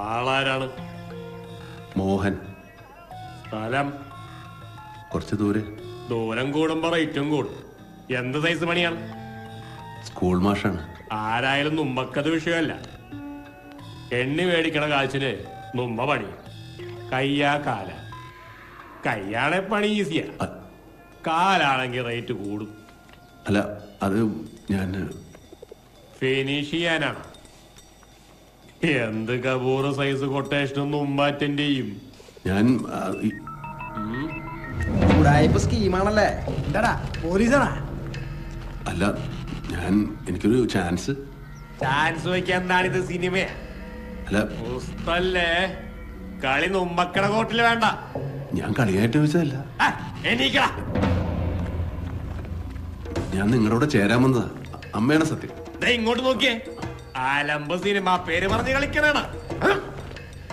ആളാരാണ്? മോഹൻ. സ്ഥലം? കുറച്ച് ദൂരെ. ദൂരം കൂടുമ്പോ റേറ്റും കൂടും. എന്ത് സൈസ് പണിയാണ്? സ്കൂൾ മാഷാണ്. ആരായാലും നുമ്പക്കത് വിഷയമല്ല. എണ്ണി മേടിക്കണ കാശിന് നുമ്പ പണി. കയ്യാ കാല. കയ്യാണെ പണി ഈസിയാ, കാലാണെങ്കിൽ റേറ്റ് കൂടും. അല്ല, അത് ഞാൻ ഫിനിഷ് ചെയ്യാനാണ്. എന്ത് കപൂർ സൈസ് കൊട്ടേഷനും മുമ്പ് അറ്റൻഡ് ചെയ്യും. ഞാൻ സ്കീമാണല്ലേ? പോലീസാണാ? അല്ല, എനിക്കൊരു ചാൻസ് വയ്ക്കാൻ എന്താണിത്? സിനിമ അല്ല, പുസ്തല്ലേ? കളി നുമ്പക്കട കോട്ടില് വേണ്ട. ഞാൻ കളിയായിട്ട് ചോദിച്ചതല്ല. എണീക്കടാ. ഞാൻ നിങ്ങളോട് ചേരാൻ വന്നതാ. അമ്മയാണ് സത്യം. ഇങ്ങോട്ട് നോക്കിയേ. ആലമ്പ് സിനിമ പേര് പറഞ്ഞ് കളിക്കണ.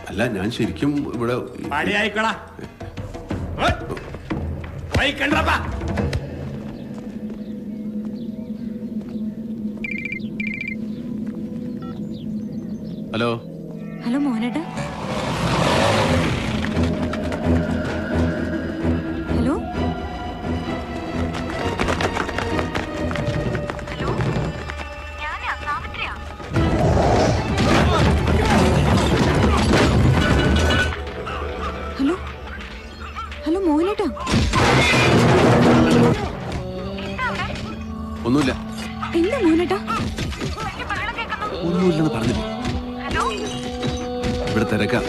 അല്ല, ഞാൻ ശരിക്കും ഇവിടെ പണിയായിക്കോളാ. കണ്ടപ്പാ. ഹലോ. ഹലോ മോഹനേട്ടാ. ഹലോ ഹലോ ഹലോ മോഹനേട്ടാ. ഒന്നുമില്ല. എന്താ മോഹനേട്ടാ? ഒന്നുമില്ലെന്ന് പറഞ്ഞില്ലേ? ഇവിടെ തിരക്കാം.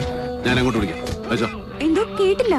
ഞാൻ അങ്ങോട്ട് വിളിക്കാം. വെച്ചോ. എന്തോ കേട്ടില്ല.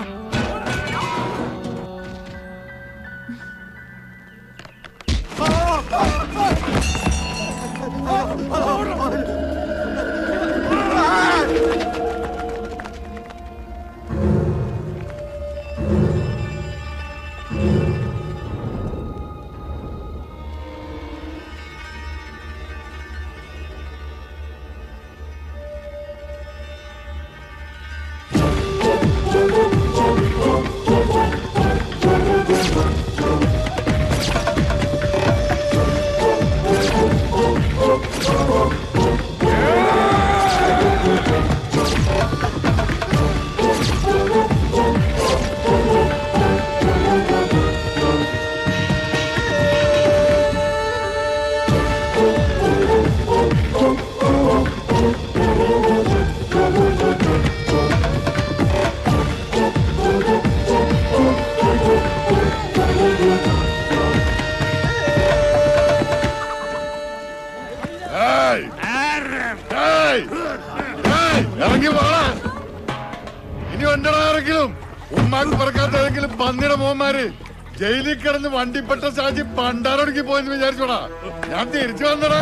ഇറങ്ങി പോടാ. ഇനി ഒന്നരാരെങ്കിലും ഉമ്മാക്ക് പറക്കാത്ത ഏതെങ്കിലും പന്നിയുടെ മോന്മാര് ജയിലിൽ കിടന്ന് വണ്ടിപ്പെട്ട സാജി പണ്ടാരൊടുക്കി പോയെന്ന് വിചാരിച്ചോടാ. ഞാൻ തിരിച്ചു വന്നടാ.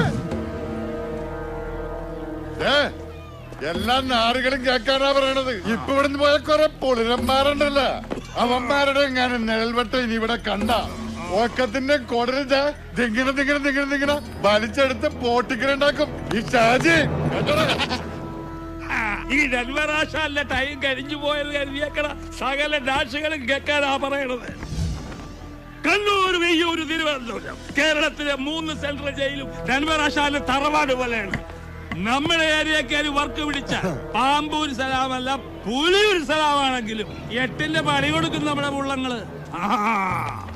എല്ലാ നാടുകളും കേൾക്കാനാ പറയണത്. ഇപ്പൊ ഇവിടുന്ന് പോയ കുറെ പൊളിരന്മാരുണ്ടല്ല, അവന്മാരുടെ എങ്ങാനും നിഴൽവട്ടം ഇനി ഇവിടെ കണ്ട ഓക്കത്തിന്റെ കൊടരുത ദിങ്ങനെ വലിച്ചെടുത്ത് പോട്ടിക്കലുണ്ടാക്കും ഈ ഷാജി. ഈ ജന്മരാശല്ല ടൈം കഴിഞ്ഞു പോയത് കരുതിയേക്കണ സകല രാശികളും കേൾക്കാനാ പറയണത്. കണ്ണൂർ, വെയ്യൂർ, തിരുവനന്തപുരം, കേരളത്തിലെ 3 സെൻട്രൽ ജയിലും ജന്മരാശാല തറവാട് പോലെയാണ്. നമ്മുടെ ഏരിയക്കാര് വർക്ക് പിടിച്ച പാമ്പൂർ സലാമല്ല പുലിയൂർ സലാമാണെങ്കിലും 8ന്റെ പണി കൊടുക്കും നമ്മുടെ പുള്ളങ്ങള്.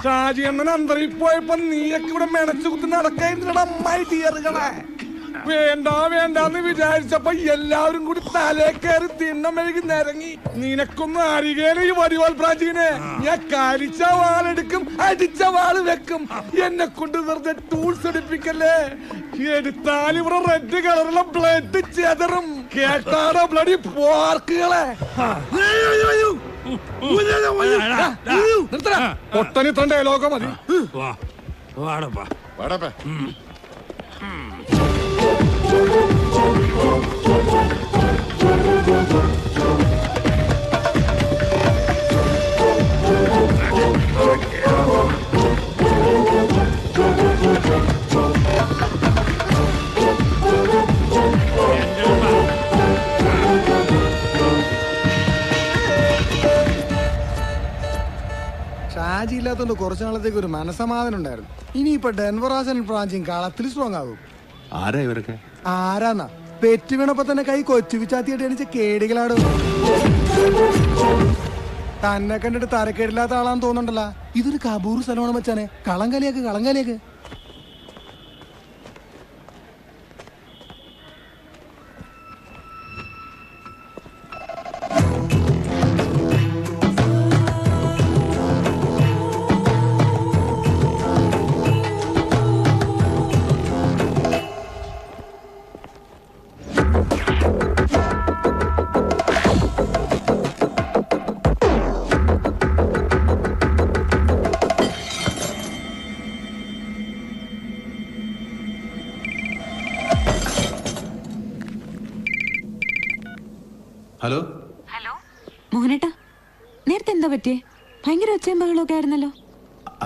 ഷാജി അണ്ണൻ അന്തരീ പോയപ്പോ നീയൊക്കെ ഇവിടെ മെനച്ചു കുത്തി നടക്കേണ്ടേ? വേണ്ടാന്ന് വിചാരിച്ചപ്പോ എല്ലാവരും കൂടി തലേ കയറി തിണ്ണമെഴുകി നിരങ്ങി. നിനക്കൊന്നും അറിയേല ഈ വടിവാൾ പ്രാചീനെ. ഞാൻ കരിച്ച വാളെടുക്കും, അടിച്ച വാള് വെക്കും. എന്നെ കൊണ്ട് വെറുതെ ടൂൾസ് എടുപ്പിക്കല്ലേ. എടുത്താൽ ഇവിടെ റെഡ് കളറുള്ള ബ്ലഡ് ചെതറും. കേട്ടാടോ ബ്ലഡി പോർക്കുകളെ. ഒട്ടനി തന്റെ ലോകം മതി. ഷാജി ഇല്ലാത്തതുകൊണ്ട് കുറച്ചു നാളത്തേക്ക് ഒരു മനസമാധാനം ഉണ്ടായിരുന്നു. ഇനിയിപ്പൊ ഡെൻവറാസൻ ബ്രാഞ്ചും കളത്തിൽ സ്ട്രോങ് ആകും. ആരാ ഇവരൊക്കെ? ആരാന്നാ പെറ്റ് വീണപ്പോ തന്നെ കൈ കൊച്ചു വിച്ചാത്തിയായിട്ട് എണിച്ച കേടികളാടും. തന്നെ കണ്ടിട്ട് തരക്കേടില്ലാത്ത ആളാന്ന് തോന്നണ്ടല്ലോ. ഇതൊരു കബൂർ സ്ഥലമാണ് മച്ചാനെ. കളങ്കലിയാക്ക് കളങ്കലിയാക്ക്. ഹലോ ഹലോ മോഹനേട്ടാ, നേരത്തെ എന്താ പറ്റിയേ? ഭയങ്കര ഒച്ചയും ബഹളമൊക്കെ ആയിരുന്നല്ലോ.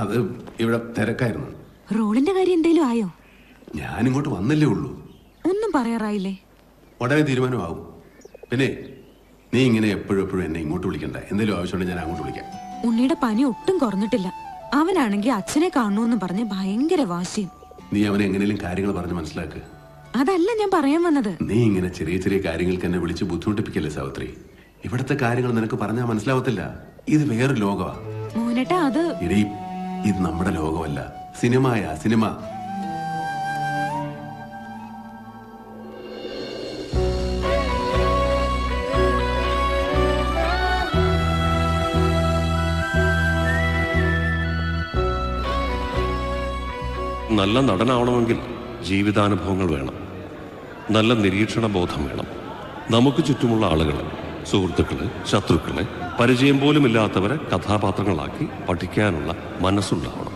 അത് ഇവിടെ തിരക്കായിരുന്നു. റോളിന്റെ കാര്യം എന്തേലും ആയോ? ഞാനിങ്ങോട്ട് വന്നല്ലേ ഉള്ളൂ. ഒന്നും പറയാറായില്ലേ? ഉടനെ തീരുമാനമാകും. പിന്നെ നീ ഇങ്ങനെ എപ്പോഴും എന്നെ ഇങ്ങോട്ട് വിളിക്കണ്ട. എന്തെങ്കിലും ആവശ്യമുണ്ടെങ്കിൽ ഞാൻ അങ്ങോട്ട് വിളിക്കാം. ഉണ്ണിയുടെ പനി ഒട്ടും കുറഞ്ഞിട്ടില്ല. അവനാണെങ്കിൽ അച്ഛനെ കാണണമെന്ന് പറഞ്ഞ് ഭയങ്കര വാശിയും. നീ അവനെ എങ്ങനെയും കാര്യങ്ങൾ പറഞ്ഞ് മനസ്സിലാക്ക്. അതല്ല ഞാൻ പറയാൻ വന്നത്. നീ ഇങ്ങനെ ചെറിയ ചെറിയ കാര്യങ്ങൾക്ക് എന്നെ വിളിച്ച് ബുദ്ധിമുട്ടിപ്പിക്കല്ലേ സാവിത്രി. ഇവിടുത്തെ കാര്യങ്ങൾ നിനക്ക് പറഞ്ഞാൽ മനസ്സിലാവത്തില്ല. ഇത് വേറെ ലോകമാ മോഹനേട്ടാ. അത് ഇടീ, ഇത് നമ്മുടെ ലോകമല്ല, സിനിമയാ സിനിമ. നല്ല നടനാവണമെങ്കിൽ ജീവിതാനുഭവങ്ങൾ വേണം, നല്ല നിരീക്ഷണ ബോധം വേണം. നമുക്ക് ചുറ്റുമുള്ള ആളുകളെ, സുഹൃത്തുക്കളെ, ശത്രുക്കളെ, പരിചയം പോലുമില്ലാത്തവരെ കഥാപാത്രങ്ങളാക്കി പഠിക്കാനുള്ള മനസ്സുണ്ടാവണം.